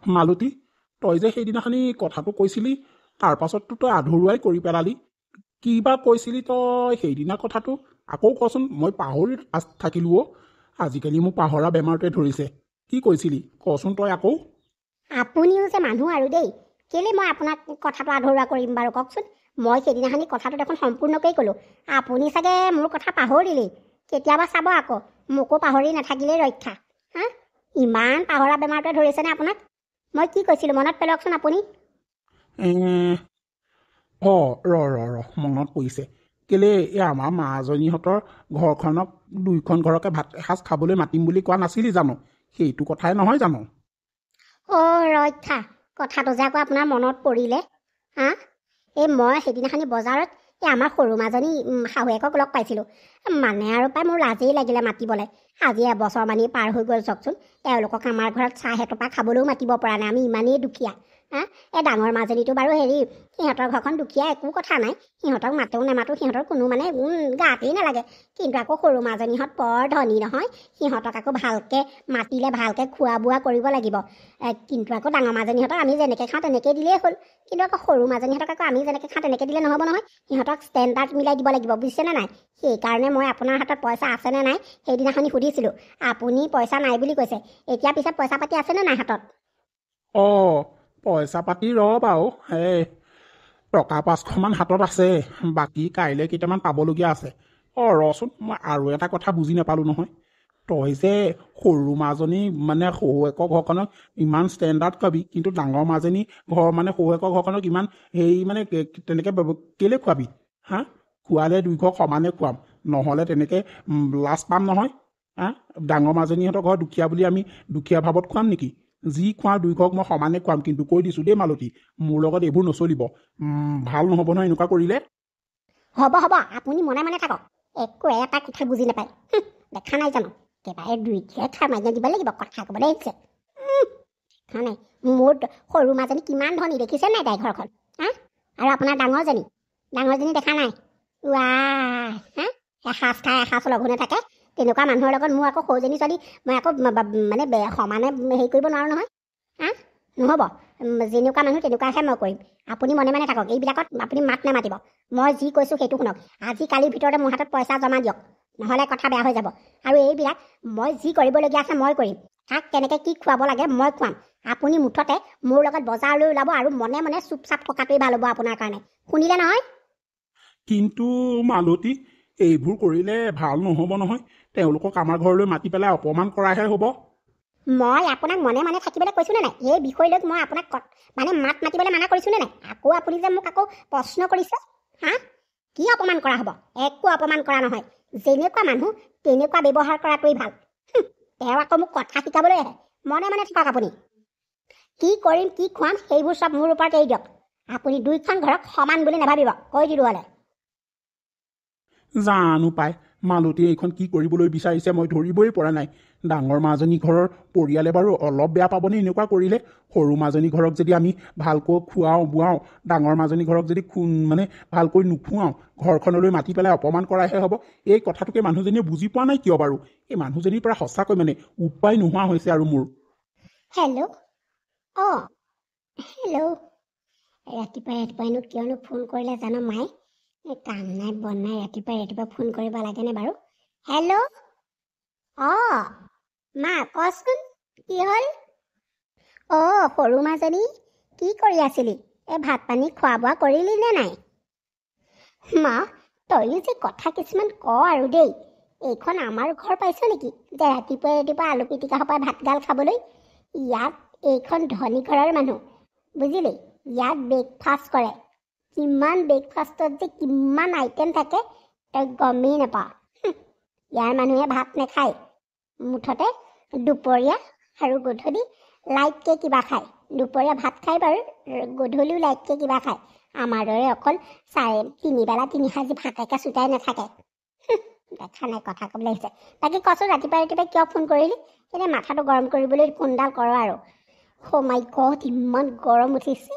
মালতী, তই যে সেইদিনাখনি কথাটো কৈছিলি তাৰ পাছততো তই আধৰুৱাই কৰি পেলালি। কি বা কৈছিলি তই সেইদিনা কথাটো আকৌ কচোন, মই পাহৰি থাকিলো অ'। আজিকালি মোক পাহৰা বেমাৰটোৱে ধৰিছে। কি কৈছিলি কচোন তই আকৌ। আপুনিও যে মানুহ আৰু দেই, কেলে মই আপোনাক কথাটো আধৰুৱা কৰিম বাৰু কওকচোন। মই সেইদিনাখনি কথাটো দেখোন সম্পূৰ্ণকৈ ক'লোঁ। আপুনি চাগে মোৰ কথা পাহৰিলেই। কেতিয়াবা চাব আকৌ, মোকো পাহৰি নাথাকিলেই ৰক্ষা। হা, ইমান পাহৰা বেমাৰটোৱে ধৰিছেনে আপোনাক? মই কি কৈছিলোঁ মনত পেলাওকচোন আপুনি। ৰ মনত পৰিছে। কেলে এই আমাৰ মাজনীহঁতৰ ঘৰখনক দুইখন ঘৰকে ভাত এসাঁজ খাবলৈ মাতিম বুলি কোৱা নাছিলি জানো? সেইটো কথাই নহয় জানো? ৰক্ষা, কথাটো যে আকৌ আপোনাৰ মনত পৰিলে। হা, এই মই সেইদিনাখনি বজাৰত এই আমাৰ সৰু মাজনী শাহুৱেকক লগ পাইছিলোঁ। মানে আৰু পাই মোৰ লাজেই লাগিলে মাতিবলৈ। আজি এবছৰ মানেই পাৰ হৈ গ'ল চাওকচোন। তেওঁলোকক আমাৰ ঘৰত চাহ এটোপা খাবলৈও মাতিব পৰা নাই, আমি ইমানেই দুখীয়া। হা, এই ডাঙৰ মাজনীটো বাৰু হেৰি, সিহঁতৰ ঘৰখন দুখীয়া, একো কথা নাই। সিহঁতক মাতোঁ নেমাতোঁ সিহঁতৰ কোনো মানে গাতেই নালাগে। কিন্তু আকৌ সৰু মাজনীহঁত বৰ ধনী নহয়। সিহঁতক আকৌ ভালকৈ মাতিলে ভালকৈ খোৱা বোৱা কৰিব লাগিব। কিন্তু আকৌ ডাঙৰ মাজনীহঁতক আমি যেনেকৈ খাওঁ তেনেকৈ দিলেই হ'ল। কিন্তু আকৌ সৰু মাজনীহঁতক আকৌ আমি যেনেকৈ খাওঁ তেনেকৈ দিলে নহ'ব নহয়। সিহঁতক ষ্টেণ্ডাৰ্ড মিলাই দিব লাগিব, বুজিছেনে নাই? সেইকাৰণে মই আপোনাৰ হাতত পইচা আছেনে নাই সেইদিনাখনি সুধিছিলোঁ। আপুনি পইচা নাই বুলি কৈছে। এতিয়া পিছে পইচা পাতি আছেনে নাই হাতত? পইচা পাতি ৰ বাৰু, টকা 500মান হাতত আছে। বাকী কাইলৈ কেইটামান পাবলগীয়া আছে। ৰচোন, মই আৰু এটা কথা বুজি নাপালোঁ নহয়। তই যে সৰু মাজনী মানে শহুৱেকৰ ঘৰখনক ইমান ষ্টেণ্ডাৰ্ড খুৱাবি, কিন্তু ডাঙৰ মাজনী ঘৰ মানে শহুৱেকৰ ঘৰখনক ইমান হেৰি মানে তেনেকৈ কেলৈ খুৱাবি? হা, খোৱালে দুই ঘৰ সমানে খুৱাম, নহ'লে তেনেকৈ লাজ পাম নহয়। হা, ডাঙৰ মাজনীহঁতৰ ঘৰ দুখীয়া বুলি আমি দুখীয়া ভাৱত খুৱাম নেকি? যি খোৱা দুই ঘৰক মই সমানে খুৱাম, কিন্তু কৈ দিছোঁ দেই মালতী, মোৰ লগত এইবোৰ নচলিব। ভাল নহ'ব নহয় এনেকুৱা কৰিলে। হ'ব, আপুনি মনে মনে থাকক। একো এটা কথা বুজি নাপায়। দেখা নাই জানো, একেবাৰে দুই ঘৰে খাৰ মাৰি দিব লাগিব কথা ক'বলৈ আহিছে। দেখা নাই মোৰ সৰু মাজনী কিমান ধনী, দেখিছে নাই তাই ঘৰখন? হা, আৰু আপোনাৰ ডাঙৰজনী দেখা নাই? হা, এসাঁজ খাই এসাঁজ লঘোণে থাকে। তেনেকুৱা মানুহৰ লগত মোৰ আকৌ সৰুজনী ছোৱালী মই আকৌ মানে সমানে হেৰি কৰিব নোৱাৰোঁ নহয়। হা, নহ'ব। যেনেকুৱা মানুহ তেনেকুৱাহে মই কৰিম। আপুনি মনে মনে থাকক, এইবিলাকত আপুনি মাত নামাতিব। মই যি কৈছোঁ সেইটো শুনক। আজি কালিৰ ভিতৰতে মোৰ হাতত পইচা জমা দিয়ক, নহ'লে কথা বেয়া হৈ যাব। আৰু এইবিলাক মই যি কৰিবলগীয়া আছে মই কৰিম। তাক কেনেকৈ কি খুৱাব লাগে মই খুৱাম। আপুনি মুঠতে মোৰ লগত বজাৰলৈ ওলাব আৰু মনে মনে চুপচাপ থকাটোৱেই ভাল হ'ব আপোনাৰ কাৰণে। শুনিলে নহয়? কিন্তু মালতী, এইবোৰ কৰিলে ভাল নহ'ব নহয়। তেওঁলোকক আমাৰ ঘৰলৈ মাতি পেলাই অপমান কৰাহে হ'ব। মই আপোনাক মনে মনে থাকিবলৈ কৈছোঁ নে নাই? এই বিষয় লৈ মই আপোনাক মানে মাত মাতিবলৈ মানা কৰিছোঁ নে নাই? আকৌ আপুনি যে মোক আকৌ প্ৰশ্ন কৰিছে। হা, কি অপমান কৰা হ'ব? একো অপমান কৰা নহয়। যেনেকুৱা মানুহ তেনেকুৱা ব্যৱহাৰ কৰাটোৱেই ভাল। তেওঁ আকৌ মোক কথা শিকাবলৈ আহে। মনে মনে থাকক আপুনি। কি কৰিম কি খুৱাম সেইবোৰ চব মোৰ ওপৰত এৰি দিয়ক। আপুনি দুইখন ঘৰক সমান বুলি নাভাবিব, কৈ দিলোঁ হ'লে। জানো পাই, মালতীয়ে এইখন কি কৰিবলৈ বিচাৰিছে মই ধৰিবই পৰা নাই। ডাঙৰ মাজনী ঘৰৰ পৰিয়ালে বাৰু অলপ বেয়া পাবনে এনেকুৱা কৰিলে? সৰু মাজনী ঘৰক যদি আমি ভালকৈ খুৱাওঁ বুৱাওঁ, ডাঙৰ মাজনী ঘৰক যদি মানে ভালকৈ নুখুৱাওঁ, ঘৰখনলৈ মাতি পেলাই অপমান কৰাহে হ'ব। এই কথাটোকে মানুহজনীয়ে বুজি পোৱা নাই কিয় বাৰু? এই মানুহজনীৰ পৰা সঁচাকৈ মানে উপায় নোহোৱা হৈছে আৰু মোৰ। Hello', hello'. ৰাতিপুৱাইনো কিয়নো ফোন কৰিলে জানো মায়ে? কাম নাই বন নাই, ৰাতিপুৱাই ফোন কৰিব লাগেনে বাৰু? হেল্ল', মা কচোন কি হ'ল? সৰু মাজনী, কি কৰি আছিলি? ভাত পানী খোৱা বোৱা কৰিলি নে নাই? মা, তইও যে কথা কিছুমান ক আৰু দেই। এইখন আমাৰ ঘৰ পাইছ নেকি যে ৰাতিপুৱাই আলু পিটিকা সোপাই ভাতগাল খাবলৈ? ইয়াত এইখন ধনী ঘৰৰ মানুহ, বুজিলি? ইয়াত ব্ৰেকফাষ্ট কৰে। কিমান ব্ৰেকফাষ্টত যে কিমান আইটেম থাকে তই গমেই নাপাৱ। ইয়াৰ মানুহে ভাত নাখায়, মুঠতে দুপৰীয়া আৰু গধূলি লাইটকৈ কিবা খায়। দুপৰীয়া ভাত খায় বাৰু, গধূলিও লাইটকৈ কিবা খায়। আমাৰ দৰে অকল তিনিবেলা তিনি সাঁজি ভাতেকে চুটাই নাথাকে। দেখা নাই কথা ক'বলৈ আহিছে। বাকী কচোন ৰাতিপুৱাই কিয় ফোন কৰিলি? এনেই মাথাটো গৰম কৰিবলৈ ফোনডাল কৰ আৰু। মাই গড, ইমান গৰম উঠিছে।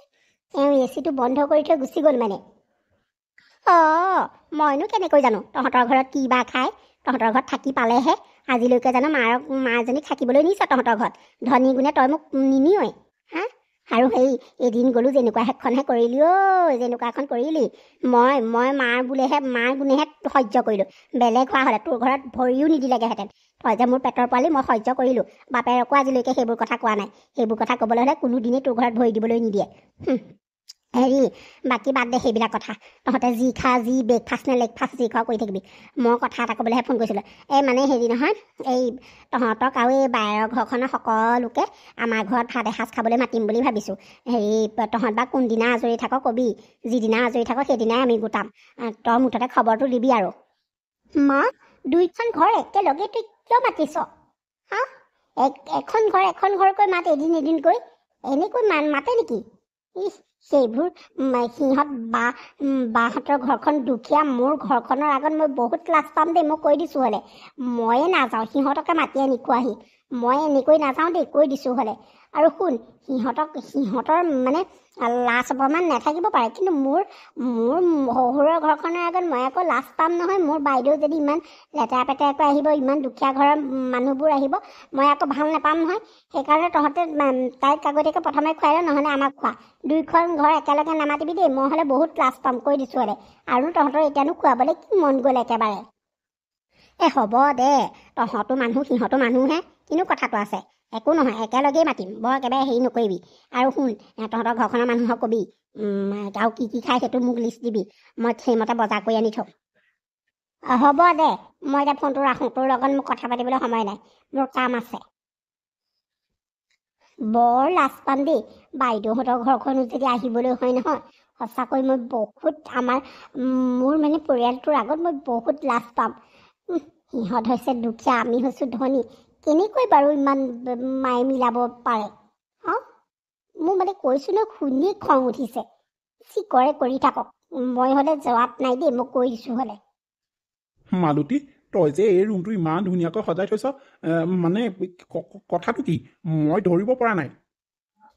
এচিটো বন্ধ কৰি থৈ গুচি গ'ল মানে। মইনো কেনেকৈ জানো তহঁতৰ ঘৰত কি বা খায়? তহঁতৰ ঘৰত থাকি পালেহে। আজিলৈকে জানো মাজনীক থাকিবলৈ নিছ তহঁতৰ ঘৰত? ধনী গুণে তই মোক নিনিয়ই। হা, আৰু সেই এদিন গ'লো যেনেকুৱা এখনহে কৰিলি যেনেকুৱা এখন কৰিলি মই মাৰ গুণেহে সহ্য কৰিলোঁ। বেলেগ হোৱা হ'লে তোৰ ঘৰত ভৰিও নিদিলেগেহেঁতেন। তই যে মোৰ পেটৰ পোৱালি মই সহ্য কৰিলোঁ। বাপেৰকো আজিলৈকে সেইবোৰ কথা কোৱা নাই। সেইবোৰ কথা ক'বলৈ হ'লে কোনোদিনেই তোৰ ঘৰত ভৰি দিবলৈ নিদিয়ে। হেৰি বাকী বাদ দে সেইবিলাক কথা। তহঁতে যি খা যি ব্ৰেকফাষ্ট নে লেগফাষ্ট যি খোৱা কৰি থাকিবি। মই কথা এটা ক'বলৈহে ফোন কৰিছিলোঁ। মানে হেৰি নহয়, এই তহঁতক আৰু এই বায়েৰৰ ঘৰখনৰ সকলোকে আমাৰ ঘৰত ভাত এসাঁজ খাবলৈ মাতিম বুলি ভাবিছোঁ। হেৰি তহঁত বা কোনদিনা আজৰি থাক ক'বি। যিদিনা আজৰি থাক সেইদিনাই আমি গোটাম। তই মুঠতে খবৰটো দিবি আৰু। মা, দুইখন ঘৰ একেলগে তই কিয় মাতিছ? হা, এখন ঘৰকৈ মাত এদিনকৈ। এনেকৈ মাতে নেকি? সেইবোৰ সিহঁত বাহঁতৰ ঘৰখন দুখীয়া। মোৰ ঘৰখনৰ আগত মই বহুত লাজ পাম দেই, মই কৈ দিছোঁ হ'লে। ময়ে নাযাওঁ, সিহঁতকে মাতি আনি খোৱাহি। মই এনেকৈ নাযাওঁ দেই, কৈ দিছোঁ হ'লে। আৰু শুন, সিহঁতৰ মানে লাজ অপমান নাথাকিব পাৰে, কিন্তু মোৰ শহুৰৰ ঘৰখনৰ আগত মই আকৌ লাজ পাম নহয়। মোৰ বাইদেউ যদি ইমান লেতেৰা পেতেৰাকৈ আহিব, ইমান দুখীয়া ঘৰৰ মানুহবোৰ আহিব, মই আকৌ ভাল নাপাম নহয়। সেইকাৰণে তহঁতে তাইক আগতীয়াকৈ প্ৰথমে খুৱাই ল, নহ'লে আমাক খোৱা। দুইখন ঘৰ একেলগে নামাতিবি দেই, মই হ'লে বহুত লাজ পাম, কৈ দিছোঁ হ'লে। আৰু তহঁতৰ এতিয়ানো খুৱাবলৈ কি মন গ'ল একেবাৰে। হ'ব দে, তহঁতো মানুহ সিহঁতো মানুহহে, কিনো কথাটো আছে। একো নহয়, একেলগেই মাতিম, বৰ একেবাৰে হেৰি নকৰিবি। আৰু শুন, তহঁতৰ ঘৰখনৰ মানুহক কবি আৰু কি কি খাই সেইটো মোক লিষ্ট দিবি। মই সেইমতে বজাৰ কৰি আনি থ'ম। হ'ব দে, মই এতিয়া ফোনটো ৰাখোঁ। তোৰ লগত মোক কথা পাতিবলৈ সময় নাই, মোৰ কাম আছে। বৰ লাজ পাম দেই, বাইদেউহঁতৰ ঘৰখনো যদি আহিবলৈ হয় নহয়। সঁচাকৈ মই বহুত মোৰ মানে পৰিয়ালটোৰ আগত মই বহুত লাজ পাম। সিহঁত হৈছে দুখীয়া, আমি হৈছোঁ ধনী। কেনেকৈ বাৰু ইমান মায়ে মিলাব পাৰে? মোৰ মানে কৈছোঁ ন, শুনি খং উঠিছে। যি কৰে কৰি থাকক, মই হ'লে যোৱাত নাই দেই, মই কৈ দিছোঁ হ'লে। মালতী, তই যে এই ৰুমটো ইমান ধুনীয়াকৈ সজাই থৈছ, মানে কথাটো কি মই ধৰিব পৰা নাই।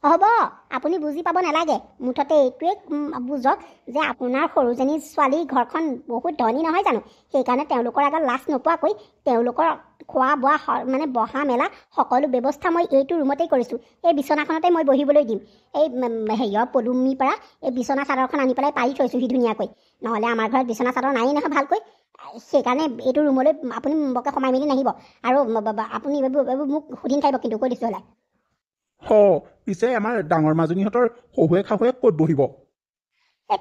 হ'ব, আপুনি বুজি পাব নালাগে। মুঠতে এইটোৱে বুজক যে আপোনাৰ সৰুজনী ছোৱালীৰ ঘৰখন বহুত ধনী নহয় জানো। সেইকাৰণে তেওঁলোকৰ আগত লাজ নোপোৱাকৈ তেওঁলোকৰ খোৱা বোৱা মানে বহা মেলা সকলো ব্যৱস্থা মই এইটো ৰুমতেই কৰিছোঁ। এই বিচনাখনতে মই বহিবলৈ দিম। এই হেৰিয়ৰ পদুমীৰ পৰা এই বিচনা চাদৰখন আনি পেলাই পাৰি থৈছোঁহি ধুনীয়াকৈ। নহ'লে আমাৰ ঘৰত বিচনা চাদৰ নায়েই নহয় ভালকৈ। সেইকাৰণে এইটো ৰুমলৈ আপুনি বৰকৈ সোমাই মেলি নাহিব। আৰু আপুনি এইবোৰ মোক সুধি নাথাকিব, কিন্তু কৈ দিছোঁ হ'লে। পিছে আমাৰ ডাঙৰ মাজনীহঁতৰ শহুৱেক শাহুৱেক ক'ত বহিব?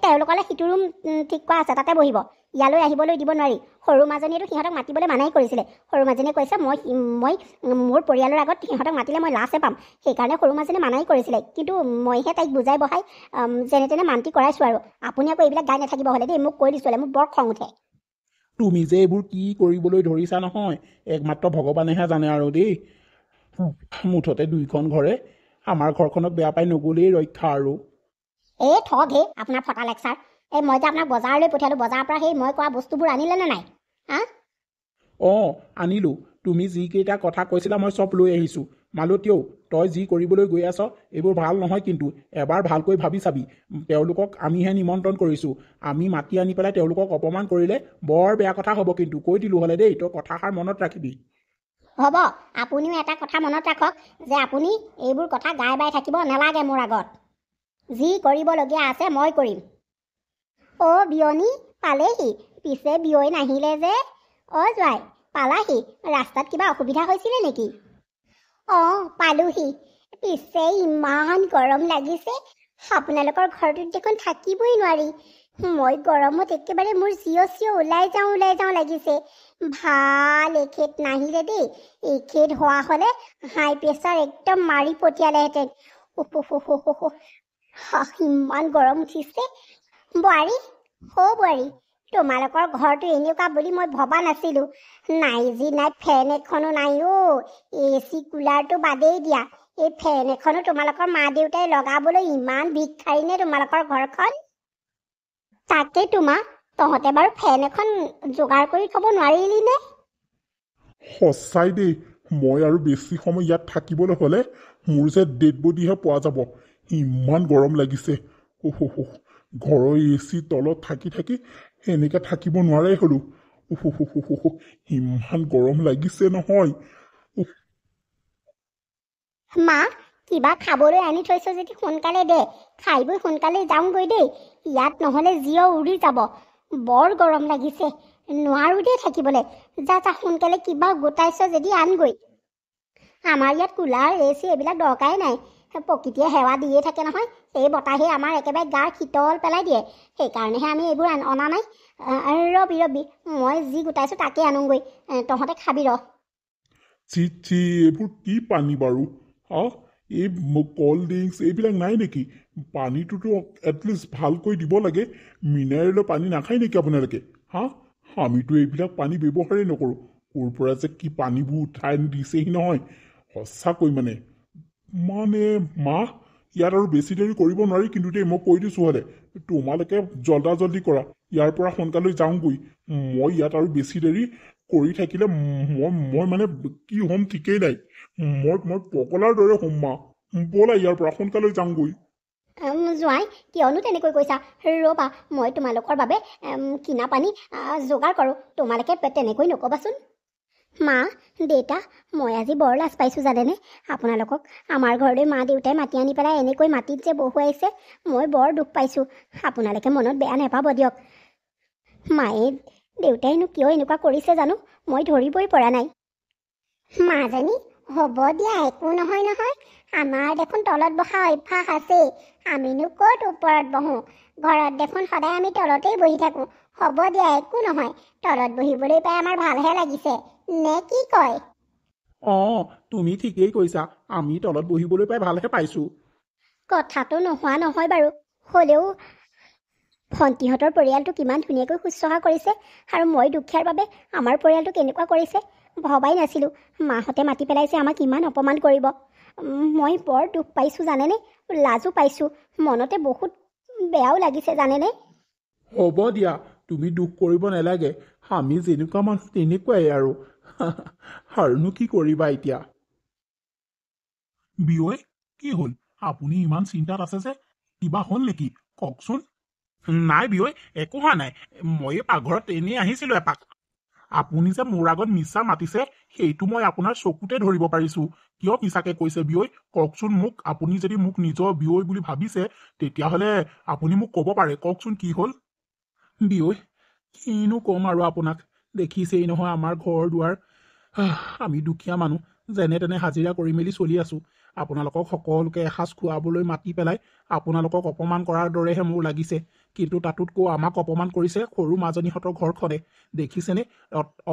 তেওঁলোকলৈ সিটো ৰুম ঠিক কৰা আছে, তাতে বহিব। ইয়ালৈ আহিবলৈ দিব নোৱাৰি। সৰু মাজনীয়েতো সিহঁতক মাতিবলৈ মানাই কৰিছিলে। সৰু মাজনীয়ে কৈছে মই মোৰ পৰিয়ালৰ আগত সিহঁতক মাতিলে মই লাজে পাম। সেইকাৰণে সৰু মাজনীয়ে মানাই কৰিছিলে, কিন্তু মইহে তাইক বুজাই বহাই যেনে তেনে মান্তি কৰাইছোঁ আৰু। আপুনি আকৌ এইবিলাক গাই নাথাকিব হ'লে দেই, মোক কৈ দিছোঁ হ'লে। মোৰ বৰ খং উঠে। তুমি যে এইবোৰ কি কৰিবলৈ ধৰিছা নহয়, একমাত্ৰ ভগৱানেহে জানে আৰু দেই। মুঠতে দুইখন ঘৰে আমাৰ ঘৰখনক বেয়া পাই নগ'লেই ৰক্ষা আৰু। ঠগ হে আপোনাৰ ফটা লেকচাৰ। মই যে আপোনাক বজাৰলৈ পঠিয়ালোঁ, বজাৰৰ পৰা সেই মই কোৱা বস্তুবোৰ আনিলে নে নাই? আনিলোঁ। তুমি যিকেইটা কথা কৈছিলা মই চব লৈ আহিছোঁ। মালতীও, তই যি কৰিবলৈ গৈ আছ এইবোৰ ভাল নহয়, কিন্তু এবাৰ ভালকৈ ভাবি চাবি। তেওঁলোকক আমিহে নিমন্ত্ৰণ কৰিছোঁ। আমি মাতি আনি পেলাই তেওঁলোকক অপমান কৰিলে বৰ বেয়া কথা হ'ব, কিন্তু কৈ দিলোঁ হ'লে দেই, তই কথাষাৰ মনত ৰাখিবি। হ'ব, আপুনিও এটা কথা মনত ৰাখক যে আপুনি এইবোৰ কথা গাই বাই থাকিব নালাগে মোৰ আগত। যি কৰিবলগীয়া আছে মই কৰিম। বিয়নী পালেহি, পিছে বিয়ৈ নাহিলে যে? জোঁৱাই পালাহি? ৰাস্তাত কিবা অসুবিধা হৈছিলে নেকি? পালোহি। পিছে ইমান গৰম লাগিছে, আপোনালোকৰ ঘৰটোত দেখোন থাকিবই নোৱাৰি। মই গৰমত একেবাৰে মোৰ চিঞ ওলাই যাওঁ লাগিছে। ভাল এখেত নাহিলে দেই। এখেত হোৱা হ'লে হাই প্ৰেছাৰ একদম মাৰি পঠিয়ালেহেঁতেন। ইমান গৰম উঠিছে। বোৱাৰী, বোৱাৰী, তোমালোকৰ ঘৰটো এনেকুৱা বুলি মই ভবা নাছিলোঁ। নাই যি নাই, ফেন এখনো নাই। AC কুলাৰটো বাদেই দিয়া, এই ফেন এখনো তোমালোকৰ মা দেউতাই লগাবলৈ ইমান ভিক্ষাৰী নে তোমালোকৰ ঘৰখন? তাকে তহঁতে বাৰু ফেন এখন যোগাৰ কৰি থ'ব নোৱাৰিলি নে? সঁচাই দেই, মই আৰু বেছি সময় ইয়াত থাকিবলৈ হ'লে মোৰ যে ডেড বডিহে পোৱা যাব। ইমান গৰম লাগিছে। ঘৰৰ AC তলত থাকি থাকি এনেকৈ থাকিব নোৱাৰাই হ'লো। ইমান গৰম লাগিছে নহয়। মা, কিবা খাবলৈ আনি থৈছ যদি সোনকালে দে, খাই বৈ সোনকালে যাওঁগৈ দেই। ইয়াত নহ'লে জিও উৰি যাব। বৰ গৰম লাগিছে, নোৱাৰো দেই থাকিবলৈ। যা যা সোনকালে কিবা গোটাইছ যদি আনগৈ। আমাৰ ইয়াত কুলাৰ AC এইবিলাক দৰকাৰেই নাই। প্ৰকৃতিয়ে সেৱা দিয়ে থাকে নহয়, সেই বতাহে আমাৰ একেবাৰে গাৰ শীতল পেলাই দিয়ে। সেইকাৰণেহে আমি এইবোৰ অনা নাই। ৰবি মই যি গোটাইছোঁ তাকে আনোগৈ, তহঁতে খাবি ৰ। চি চি, এইবোৰ কি পানী বাৰু? হা, এই কল্ড ড্ৰিংকছ এইবিলাক নাই নেকি? পানীটোতো এটলিষ্ট ভালকৈ দিব লাগে। মিনাৰেলৰ পানী নাখায় নেকি আপোনালোকে? হা, আমিতো এইবিলাক পানী ব্যৱহাৰেই নকৰোঁ। ক'ৰ পৰা যে কি পানীবোৰ উঠাই দিছেহি নহয়, সঁচাকৈ মানে মা, ইয়াত আৰু বেছি দেৰি কৰিব নোৱাৰি কিন্তু দেই, মই কৈ দিছোঁ হ'লে। তোমালোকে জল্দি কৰা, ইয়াৰ পৰা সোনকালে যাওঁগৈ। মই ইয়াত আৰু বেছি দেৰি কৰি থাকিলে মই মানে কি হ'ম ঠিকেই নাই। মই পগলাৰ দৰে হ'ম মা। ব'লা ইয়াৰ পৰা সোনকালে যাওঁগৈ। জোঁৱাই, কিয়নো তেনেকৈ কৈছা? ৰ'বা, মই তোমালোকৰ বাবে কিনা পানী যোগাৰ কৰোঁ। তোমালোকে তেনেকৈ নক'বাচোন। মা, দেউতা, মই আজি বৰ লাজ পাইছোঁ জানেনে? আপোনালোকক আমাৰ ঘৰলৈ মা দেউতাই মাতি আনি পেলাই এনেকৈ মাটিত যে বহুৱাইছে, মই বৰ দুখ পাইছোঁ। আপোনালোকে মনত বেয়া নাপাব দিয়ক। মায়ে দেউতাইনো কিয় এনেকুৱা কৰিছে জানো, মই ধৰিবই পৰা নাই। মাজনী, হ'ব দিয়া, একো নহয় নহয়। আমাৰ দেখোন তলত বহা অভ্যাস আছেই, আমিনো ক'ত ওপৰত বহোঁ? ঘৰত দেখোন সদায় আমি তলতেই বহি থাকোঁ। হ'ব দিয়া, একো নহয়। তলত বহিবলৈ পাই আমাৰ ভালহে লাগিছে, নে কি কয়? অঁ, তুমি ঠিকেই কৈছা, আমি তলত বহিবলৈ পাই ভালহে পাইছোঁ। কথাটো নোহোৱা নহয় বাৰু, হ'লেও ভণ্টিহঁতৰ পৰিয়ালটো কিমান ধুনীয়াকৈ শুশ্ৰূষা কৰিছে, আৰু মই দুখীয়াৰ বাবে আমাৰ পৰিয়ালটো কেনেকুৱা কৰিছে ভবাই নাছিলোঁ। মাহঁতে মাতি পেলাইছে আমাক ইমান অপমান কৰিব। মই বৰ দুখ পাইছোঁ জানেনে, লাজো পাইছোঁ, মনতে বহুত বেয়াও লাগিছে জানেনে। হ'ব দিয়া, তুমি দুখ কৰিব নালাগে। আমি যেনেকুৱা মানুহ তেনেকুৱাই আৰু। আৰুনো কি কৰিবা এতিয়া? বিয়ৈ, কি হ'ল? আপুনি ইমান চিন্তাত আছে যে, কিবা হ'ল নেকি? কওকচোন। নাই বিয়ৈ, একো হোৱা নাই। মই এই পাকঘৰত এনেই আহিছিলোঁ এপাক। আপুনি যে মোৰ আগত মিছা মাতিছে, সেইটো মই আপোনাৰ চকুতে ধৰিব পাৰিছোঁ। কিয় মিছাকে কৈছে বিয়ৈ? কওকচোন মোক। আপুনি যদি মোক নিজৰ বিয়ৈ বুলি ভাবিছে, তেতিয়াহ'লে আপুনি মোক ক'ব পাৰে। কওকচোন কি হ'ল? বিয়ৈ, কিনো ক'ম আৰু আপোনাক। দেখিছেই নহয় আমাৰ ঘৰ দুৱাৰ। আমি দুখীয়া মানুহ, যেনে তেনে হাজিৰা কৰি মেলি চলি আছোঁ। আপোনালোকক সকলোকে এসাঁজ খোৱাবলৈ মাতি পেলাই আপোনালোকক অপমান কৰাৰ দৰেহে মোৰ লাগিছে। কিন্তু তাতোতকৈ আমাক অপমান কৰিছে সৰু মাজনীহঁতৰ ঘৰখনে। দেখিছেনে,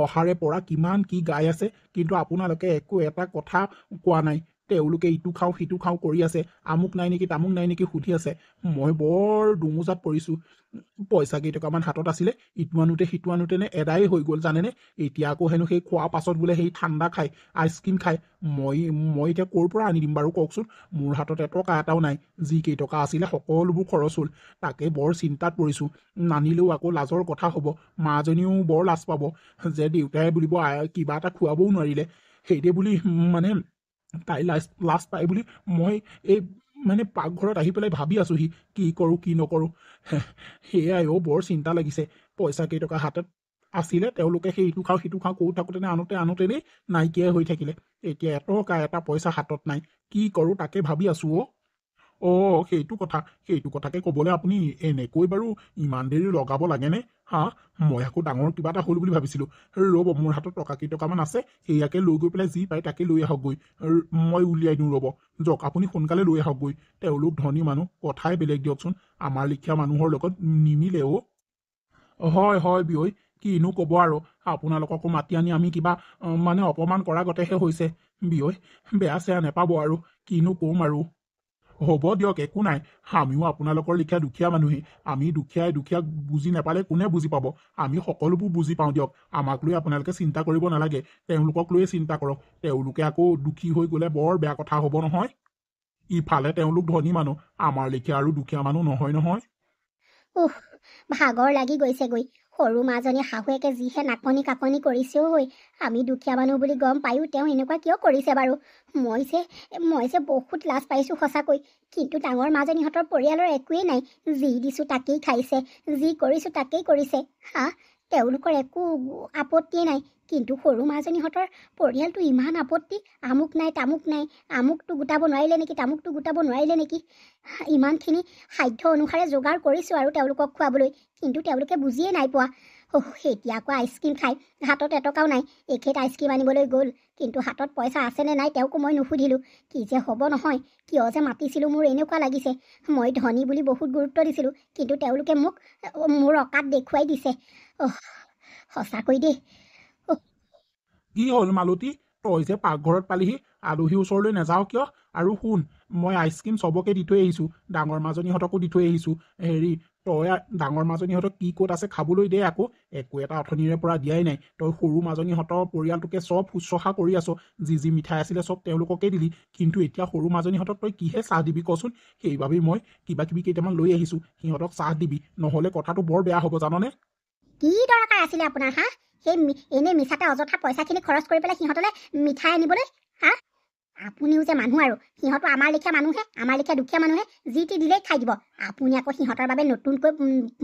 অহাৰে পৰা কিমান কি গাই আছে, কিন্তু আপোনালোকে একো এটা কথা কোৱা নাই। তেওঁলোকে ইটো খাওঁ সিটো খাওঁ কৰি আছে, আমুক নাই নেকি তামুক নাই নেকি সুধি আছে। মই বৰ দুমোজাত পৰিছোঁ। পইচা কেইটকামান হাতত আছিলে, ইটো আনোতে সিটো আনোতেনে এদাই হৈ গ'ল জানেনে। এতিয়া আকৌ হেনো সেই খোৱাৰ পাছত বোলে সেই ঠাণ্ডা খায়, আইচক্ৰীম খায়। মই এতিয়া ক'ৰ পৰা আনি দিম বাৰু কওকচোন? মোৰ হাতত এটকা এটাও নাই। যি কেইটকা আছিলে সকলোবোৰ খৰচ হ'ল। তাকে বৰ চিন্তাত পৰিছোঁ। নানিলেও আকৌ লাজৰ কথা হ'ব। মাজনীও বৰ লাজ পাব যে দেউতাই বুলিব কিবা এটা খুৱাবও নোৱাৰিলে। সেইদে বুলি মানে তাই লাজ পায় বুলি মই এই মানে পাকঘৰত আহি পেলাই ভাবি আছোঁহি, কি কৰোঁ কি নকৰোঁ। সেয়াই বৰ চিন্তা লাগিছে। পইচা কেইটকা হাতত আছিলে, তেওঁলোকে সেই ইটো খাওঁ সিটো খাওঁ কৰি থাকোঁতেনে আনোতেনেই নাইকিয়াই হৈ থাকিলে। এতিয়া এটকা এটা পইচা হাতত নাই, কি কৰোঁ তাকে ভাবি আছোঁ। সেইটো কথাকে ক'বলৈ আপুনি এনেকৈ বাৰু ইমান দেৰি লগাব লাগেনে? হা, মই আকৌ ডাঙৰ কিবা এটা হ'ল বুলি ভাবিছিলোঁ। ৰ'ব, মোৰ হাতত টকা কেইটকামান আছে, সেয়াকে লৈ গৈ পেলাই যি পায় তাকে লৈ আহকগৈ। মই উলিয়াই দিওঁ ৰ'ব। যাওক, আপুনি সোনকালে লৈ আহকগৈ। তেওঁলোক ধনী মানুহ, কথাই বেলেগ দিয়কচোন। আমাৰ লিখীয়া মানুহৰ লগত নিমিলে। হয় বিয়ৈ, কিনো ক'ব আৰু। আপোনালোককো মাতি আনি আমি কিবা মানে অপমান কৰা গতেহে হৈছে। বিয়ৈ, বেয়া চেয়া নেপাব আৰু, কিনো ক'ম আৰু। হ'ব দিয়ক, একো নাই। আমিও আপোনালোকৰ লিখীয়া দুখীয়া মানুহেই। আমি দুখীয়াক বুজি নাপালে কোনে বুজি পাব? আমি সকলোবোৰ বুজি পাওঁ দিয়ক। আমাক লৈ আপোনালোকে চিন্তা কৰিব নালাগে, তেওঁলোকক লৈয়ে চিন্তা কৰক। তেওঁলোকে আকৌ দুখী হৈ গ'লে বৰ বেয়া কথা হ'ব নহয়। ইফালে তেওঁলোক ধনী মানুহ, আমাৰ লিখীয়া আৰু দুখীয়া মানুহ নহয়। ভাগৰ লাগি গৈছেগৈ। সৰু মাজনী শাহুৱেকে যিহে নাকনি কাকনি কৰিছেও হৈ। আমি দুখীয়া মানুহ বুলি গম পায়ো তেওঁ এনেকুৱা কিয় কৰিছে বাৰু? মই যে বহুত লাজ পাইছোঁ সঁচাকৈ। কিন্তু ডাঙৰ মাজনীহঁতৰ পৰিয়ালৰ একোৱেই নাই। যি দিছোঁ তাকেই খাইছে, যি কৰিছোঁ তাকেই কৰিছে। তেওঁলোকৰ একো আপত্তিয়ে নাই, কিন্তু সৰু মাজনীহঁতৰ পৰিয়ালটো ইমান আপত্তি, আমুক নাই তামুক নাই, আমুকটো গোটাব নোৱাৰিলে নেকি, তামুকটো গোটাব নোৱাৰিলে নেকি, ইমানখিনি সাধ্য অনুসাৰে যোগাৰ কৰিছোঁ আৰু তেওঁলোকক খুৱাবলৈ, কিন্তু তেওঁলোকে বুজিয়ে নাই পোৱা। এতিয়া আকৌ আইচক্ৰীম খাই হাতত এটকাও নাই, এখেত আইচক্ৰীম আনিবলৈ গ'ল, কিন্তু হাতত পইচা আছেনে নাই তেওঁকো মই নুসুধিলোঁ। কি যে হ'ব নহয়, কিয় যে মাতিছিলোঁ মোৰ এনেকুৱা লাগিছে। মই ধনী বুলি বহুত গুৰুত্ব দিছিলোঁ, কিন্তু তেওঁলোকে মোৰ অকাত দেখুৱাই দিছে। সঁচাকৈ দেই। কি হ'ল মালতী, তই যে পাকঘৰত পালিহি, আলহীৰ ওচৰলৈ নাযাওঁ কিয়? আৰু শুন, মই আইচক্ৰীম চবকে দি থৈ আহিছোঁ, ডাঙৰ মাজনীহঁতকো দি থৈ আহিছোঁ। হেৰি, তই ডাঙৰ মাজনীহঁতক কি ক'ত আছে খাবলৈ দে আকৌ, একো এটা অথনিৰে পৰা দিয়াই নাই। তই সৰু মাজনীহঁতৰ পৰিয়ালটোকে চব শুশ্ৰূষা কৰি আছ, যি মিঠাই আছিলে চব তেওঁলোককে দিলি, কিন্তু এতিয়া সৰু মাজনীহঁতক তই কিহে চাহ দিবি কচোন? সেইবাবেই মই কিবা কিবি কেইটামান লৈ আহিছোঁ, সিহঁতক চাহ দিবি, নহ'লে কথাটো বৰ বেয়া হ'ব জাননে? কি দৰকাৰ আছিলে আপোনাৰ হা? সেই এনেই মিছাতে অযথা পইচাখিনি খৰচ কৰি পেলাই সিহঁতলৈ মিঠাই আনিবলৈ হা? আপুনিও যে মানুহ আৰু, সিহঁতো আমাৰ লেখীয়া মানুহে, আমাৰ লেখীয়া দুখীয়া মানুহে, যি টি দিলেই খাই দিব। আপুনি আকৌ সিহঁতৰ বাবে নতুনকৈ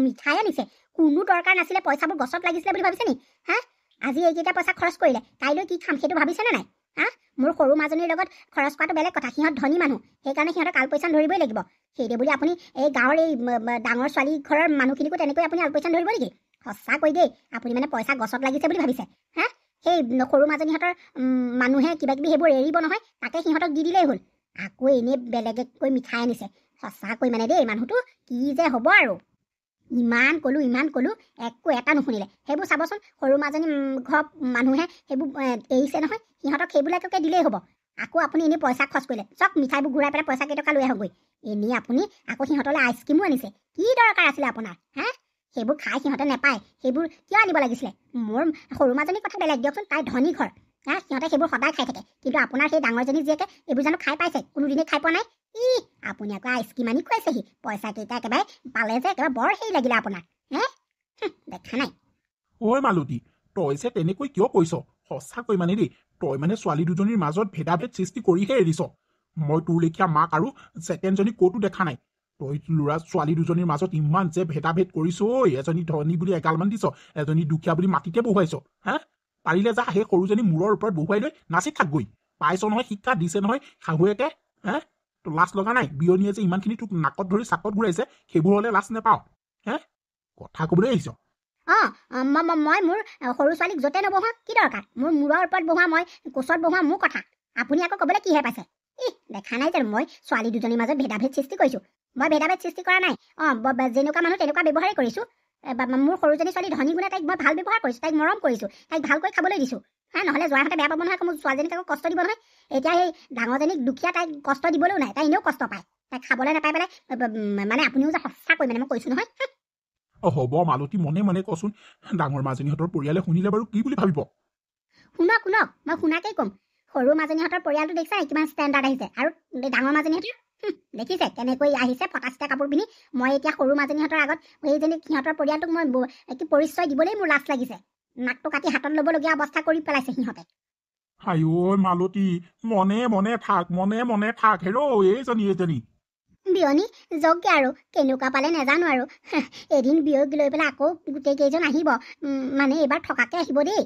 মিঠাই আনিছে। কোনো দৰকাৰ নাছিলে, পইচাবোৰ গছত লাগিছিলে বুলি ভাবিছে নি হা? আজি এইকেইটা পইচা খৰচ কৰিলে, কাইলৈ কি খাম সেইটো ভাবিছেনে নাই হা? মোৰ সৰু মাজনীৰ লগত খৰচ কৰাটো বেলেগ কথা, সিহঁত ধনী মানুহ, সেইকাৰণে সিহঁতক আলপৈচান ধৰিবই লাগিব। সেইদে বুলি আপুনি এই গাঁৱৰ এই ডাঙৰ ছোৱালী ঘৰৰ মানুহখিনিকো তেনেকৈ আপুনি আলপৈচান ধৰিব নেকি? সঁচাকৈ দেই, আপুনি মানে পইচা গছত লাগিছে বুলি ভাবিছে হা? সেই সৰু মাজনীহঁতৰ মানুহে কিবা কিবি সেইবোৰ এৰিব নহয়, তাকে সিহঁতক দি দিলেই হ'ল। আকৌ এনেই বেলেগকৈ মিঠাই আনিছে। সঁচাকৈ মানে দেই, মানুহটো কি যে হ'ব আৰু। ইমান ক'লোঁ, একো এটা নুশুনিলে। সেইবোৰ চাবচোন, সৰু মাজনী ঘৰৰ মানুহে সেইবোৰ এৰিছে নহয়, সিহঁতক সেইবিলাককে দিলেই হ'ব। আকৌ আপুনি এনেই পইচা খৰচ কৰিলে, চব মিঠাইবোৰ ঘূৰাই পেলাই পইচা কেইটকা লৈ আহকগৈ। এনেই আপুনি আকৌ সিহঁতলৈ আইচক্ৰীমো আনিছে। কি দৰকাৰ আছিলে আপোনাৰ হা? সেইবোৰ খাই সিহঁতে নেপায়, সেইবোৰ কিয় আনিব লাগিছিলে? মোৰ সৰু মাজনীৰ কথা বেলেগ দিয়কচোন, তাই ধনী ঘৰ হা, সিহঁতে সেইবোৰ সদায় খাই থাকে, কিন্তু আপোনাৰ সেই ডাঙৰজনী জীয়েকে এইবোৰ জানো খাই পাইছে? কোনোদিনে খাই পোৱা নাই। আপুনি আকৌ আইচক্ৰীম আনি খুৱাইছেহি, পইচা কেইটা একেবাৰে পালে যে একেবাৰে বৰ হেৰি লাগিলে আপোনাৰ হে? দেখা নাই। ঐ মালতী, তই যে তেনেকৈ কিয় কৈছ? সঁচাকৈ মানে দেই, তই মানে ছোৱালী দুজনীৰ মাজত ভেদাভেদ সৃষ্টি কৰিহে এৰিছ। মই তোৰ লেখীয়া মাক আৰু ছেকেণ্ডজনী ক'তো দেখা নাই। তই ল'ৰা ছোৱালী দুজনীৰ মাজত ইমান যে ভেদাভেদ কৰিছ, এজনী ধনী বুলি এগালমান দিছ, এজনী দুখীয়া বুলি মাটিতে বহুৱাইছ হা? পাৰিলে যা সেই সৰুজনী মূৰৰ ওপৰত বহুৱাই লৈ নাচি থাকগৈ। পাইছ নহয় শিক্ষা, দিছে নহয় শাহুৱেকে হে? তোৰ লাজ লগা নাই? বিয়নীয়ে যে ইমানখিনি তোক নাকত ধৰি চাকত ঘূৰাইছে, সেইবোৰ হ'লে লাজ নেপাওঁ হে? কথা ক'বলৈ আহিছ? মই মোৰ সৰু ছোৱালীক য'তে নবহোৱা, কি দৰকাৰ? মোৰ মূৰৰ ওপৰত বহোৱা, মই কোচত বহোৱা, মোৰ কথা। আপুনি আকৌ ক'বলৈ কিহে পাইছে? দেখা নাই জানো মই ছোৱালী দুজনীৰ মাজত ভেদাভেদ সৃষ্টি কৰিছোঁ? মই ভেদাভেদ সৃষ্টি কৰা নাই। যেনেকুৱা মানুহ তেনেকুৱা ব্যৱহাৰেই কৰিছোঁ। মোৰ সৰুজনী ছোৱালী ধনী গুণে তাইক মই ভাল ব্যৱহাৰ কৰিছোঁ, তাইক মৰম কৰিছোঁ, তাইক ভালকৈ খাবলৈ দিছোঁ হা? নহ'লে যোৱাহঁতে বেয়া পাব নহয়, আকৌ মোৰ ছোৱালীজনীক আকৌ কষ্ট দিব নহয়। এতিয়া সেই ডাঙৰজনীক দুখীয়া, তাইক কষ্ট দিবলৈও নাই, তাই এনেও কষ্ট পায়, তাইক খাবলৈ নাপাই পেলাই মানে আপুনিও যে সঁচাকৈ মানে মই কৈছোঁ নহয়। হ'ব মালতী, মনে মনে কচোন, ডাঙৰ মাজনীহঁতৰ পৰিয়ালে শুনিলে বাৰু কি বুলি ভাবিব? শুনক, মই শুনাকেই ক'ম। সৰু মাজনীহঁতৰ পৰিয়ালটো দেখিছে কিমান ষ্টেণ্ডাৰ্ড আহিছে, আৰু ডাঙৰ মাজনীহঁতৰ দেখিছে কেনেকৈ আহিছে ফটা চিটা কাপোৰ পিন্ধি। মই এতিয়া সৰু মাজনীহঁতৰ আগত সেইজনী সিহঁতৰ পৰিয়ালটোক মই কি পৰিচয় দিবলৈ মোৰ লাজ লাগিছে। নাকটো কাটি হাতত ল'বলগীয়া অৱস্থা কৰি পেলাইছে সিহঁতে। হাই মালতী, মনে মনে থাক হেৰৌ এইজনী। বিয়নী যাওকগে আৰু, কেনেকুৱা পালে নাজানো আৰু। এদিন বিয়ক লৈ পেলাই আকৌ গোটেই কেইজন আহিব, মানে এইবাৰ থকাকে আহিব দেই।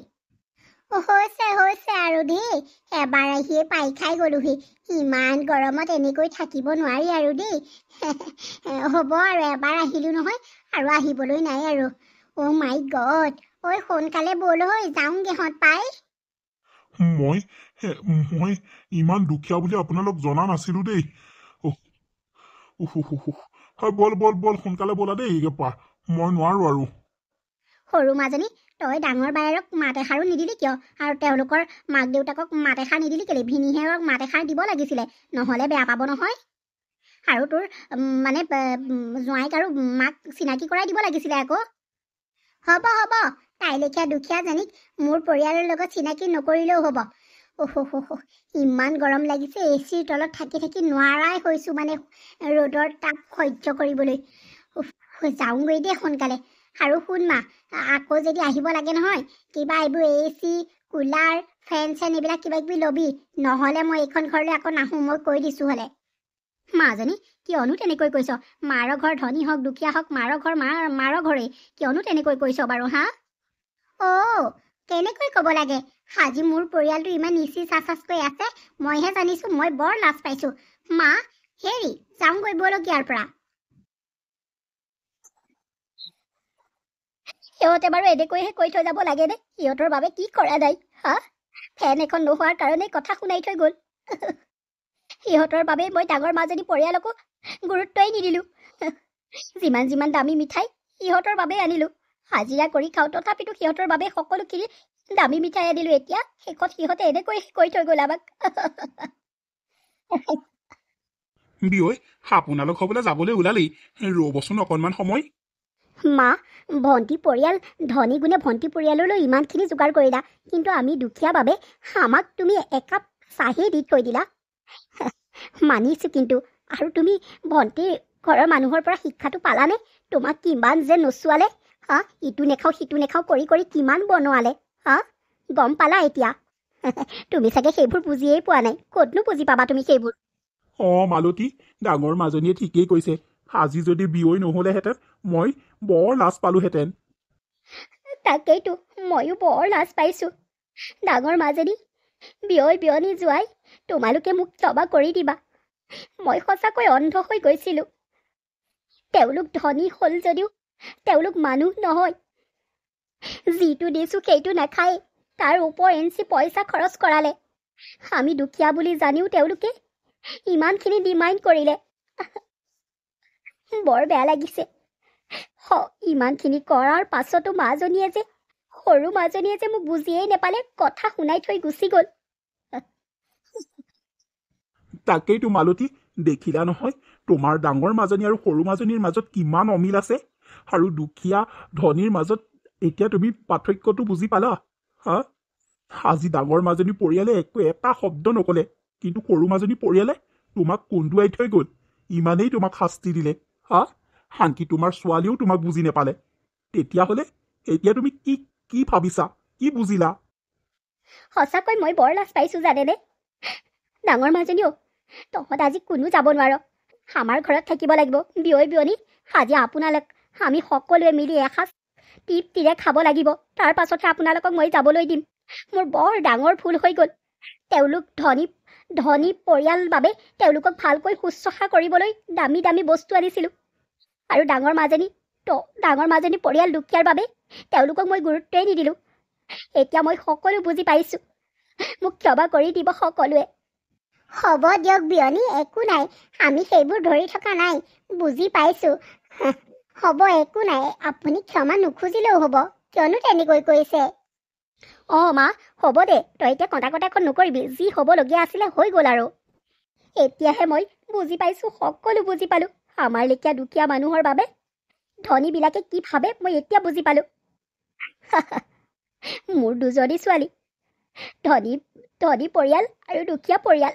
হৈছে আৰু দেই, এবাৰ আহিয়ে পাই খাই গ'লোহি। ইমান গৰমত এনেকৈ থাকিব নোৱাৰি আৰু দেই। হ'ব আৰু, এবাৰ আহিলোঁ নহয়, আৰু আহিবলৈ নাই আৰু। অ' মাই গড, ঐ সোনকালে ব'ল হৈ যাওঁগেহঁত পাই। মই ইমান দুখীয়া বুলি আপোনালোক জনা নাছিলো দেই। বল সোনকালে ব'লা দেই, মই নোৱাৰো আৰু। সৰু মাজনী, তই ডাঙৰ বায়েৰক মাত এষাৰো নিদিলি কিয়? আৰু তেওঁলোকৰ মাক দেউতাকক মাত এষাৰ নিদিলি কেলে? ভিনীহিয়েৰক মাত এষাৰ দিব লাগিছিলে, নহ'লে বেয়া পাব নহয়। আৰু তোৰ মানে জোঁৱাইক আৰু মাক চিনাকি কৰাই দিব লাগিছিলে আকৌ। হ'ব, তাই লেখীয়া দুখীয়াজনীক মোৰ পৰিয়ালৰ লগত চিনাকি নকৰিলেও হ'ব। ইমান গৰম লাগিছে, এচিৰ তলত থাকি থাকি নোৱাৰাই হৈছোঁ মানে ৰ'দৰ তাপ সহ্য কৰিবলৈ। যাওঁগৈ দেই সোনকালে। আৰু শুন মা, আকৌ যদি আহিব লাগে নহয়, কিবা এইবোৰ AC, কুলাৰ, ফেন চেন এইবিলাক কিবা কিবি ল'বি, নহ'লে মই এইখন ঘৰলৈ আকৌ নাহোঁ, মই কৈ দিছোঁ হ'লে। মাজনী, কিয়নো তেনেকৈ কৈছ? মাৰৰ ঘৰ ধনী হওক দুখীয়া হওক, মাৰৰ ঘৰ মাৰৰ ঘৰেই, কিয়নো তেনেকৈ কৈছ বাৰু হা? অ' কেনেকৈ ক'ব লাগে? আজি মোৰ পৰিয়ালটো ইমান নিচি চাচাচকৈ আছে, মইহে জানিছো। মই বৰ লাজ পাইছো। মা, হেৰি যাওঁগৈ ব'লক ইয়াৰ পৰা। সিহঁতে বাৰু এনেকৈহে কৈ থৈ যাব লাগেনে? সিহঁতৰ বাবে কি কৰা নাই? হা, ফেন এখন নোহোৱাৰ কাৰণে কথা শুনাই থৈ গ'ল। সিহঁতৰ বাবে মই ডাঙৰ মাজনী পৰিয়ালকো গুৰুত্বই নিদিলো। যিমান দামী মিঠাই সিহঁতৰ বাবে আনিলো। হাজিৰা কৰি খাওঁ, তথাপিতো সিহঁতৰ বাবে সকলোখিনি দামী মিঠাই আনিলো। এতিয়া শেষত সিহঁতে এনেকৈ কৈ থৈ গ'ল আমাক। বিয়ৈ, আপোনালোক হ'বলৈ যাবলৈ ওলালেই, ৰ'বচোন অকণমান সময়। মা, ভণ্টি পৰিয়াল ধনী গুণে ভণ্টি পৰিয়াললৈ ইমানখিনি যোগাৰ কৰিলা, কিন্তু আমি দুখীয়া বাবে আমাক তুমি একাপ চাহেই দি থৈ দিলা। মানিছো, কিন্তু আৰু তুমি ভণ্টিৰ ঘৰৰ মানুহৰ পৰা শিক্ষাটো পালানে? তোমাক কিমান যে নচোৱালে, হা, ইটো নেখাওঁ সিটো নেখাওঁ কৰি কৰি কিমান বনোৱালে, হা, গম পালা এতিয়া? তুমি চাগে সেইবোৰ বুজিয়েই পোৱা নাই। ক'তনো বুজি পাবা তুমি সেইবোৰ? মালতী, ডাঙৰ মাজনীয়ে ঠিকেই কৈছে। আজি যদি বিয়ৈ নহ'লেহেঁতেন মই বৰ লাজ পালোহেঁতেন। তাকেইতো, ময়ো বৰ লাজ পাইছো। ডাঙৰ মাজনী, বিয়নী যোৱাই, তোমালোকে মোক ক্ষমা কৰি দিবা। মই সঁচাকৈ অন্ধ হৈ গৈছিলো। তেওঁলোক ধনী হ'ল যদিও তেওঁলোক মানুহ নহয়। যিটো দিছো সেইটো নাখায়, তাৰ ওপৰেঞ্চি পইচা খৰচ কৰালে। আমি দুখীয়া বুলি জানিও তেওঁলোকে ইমানখিনি ডিমাণ্ড কৰিলে। বৰ বেয়া লাগিছে। ইমানখিনি কৰাৰ পাছতো সৰু মাজনীয়ে যে মোক বুজিয়েই নেপালে, কথা শুনাই থৈ গুচি গ'ল। তাকেইতো মালতী, দেখিলা নহয় তোমাৰ ডাঙৰ মাজনী আৰু সৰু মাজনীৰ মাজত কিমান অমিল আছে। আৰু দুখীয়া ধনীৰ মাজত এতিয়া তুমি পাৰ্থক্যটো বুজি পালা? হা, আজি ডাঙৰ মাজনী পৰিয়ালে এটা শব্দ নক'লে, কিন্তু সৰু মাজনী পৰিয়ালে তোমাক কন্দুৱাই থৈ গ'ল। ইমানেই তোমাক শাস্তি দিলে। হা, আনকি তোমাৰ ছোৱালীয়েও তোমাক বুজি নেপালে। তেতিয়াহ'লে এতিয়া তুমি কি ভাবিছা, কি বুজিলা? সঁচাকৈ মই বৰ লাজ পাইছো জানেনে? ডাঙৰ মাজনীও, তহঁত আজি কোনো যাব নোৱাৰ। আমাৰ ঘৰত থাকিব লাগিব। বিয়নী, আজি আমি সকলোৱে মিলি এসাঁজ তৃপ্তিৰে খাব লাগিব। তাৰ পাছতহে আপোনালোকক মই যাবলৈ দিম। মোৰ বৰ ডাঙৰ ভুল হৈ গ'ল। তেওঁলোক ধনী পৰিয়াল বাবে তেওঁলোকক ভালকৈ শুশ্ৰূষা কৰিবলৈ দামী দামী বস্তু আনিছিলোঁ। আৰু ডাঙৰ মাজনী পৰিয়াল দুখীয়াৰ বাবে তেওঁলোকক মই গুৰুত্বই নিদিলোঁ। এতিয়া মই সকলো বুজি পাইছোঁ। মোক ক্ষমা কৰি দিব সকলোৱে। হ'ব দিয়ক বিয়নী, একো নাই। আমি সেইবোৰ ধৰি থকা নাই, বুজি পাইছোঁ। হ'ব, একো নাই। আপুনি ক্ষমা নুখুজিলেও হ'ব, কিয়নো তেনেকৈ কৈছে। মা, হ'ব দে, তই এতিয়া কটাকটাখন নকৰিবি। যি হ'বলগীয়া আছিলে হৈ গ'ল আৰু। এতিয়াহে মই বুজি পাইছোঁ, সকলো বুজি পালোঁ। আমাৰ লেখীয়া দুখীয়া মানুহৰ বাবে ধনীবিলাকে কি ভাবে মই এতিয়া বুজি পালোঁ। মোৰ দুজনী ছোৱালী, ধনী পৰিয়াল আৰু দুখীয়া পৰিয়াল।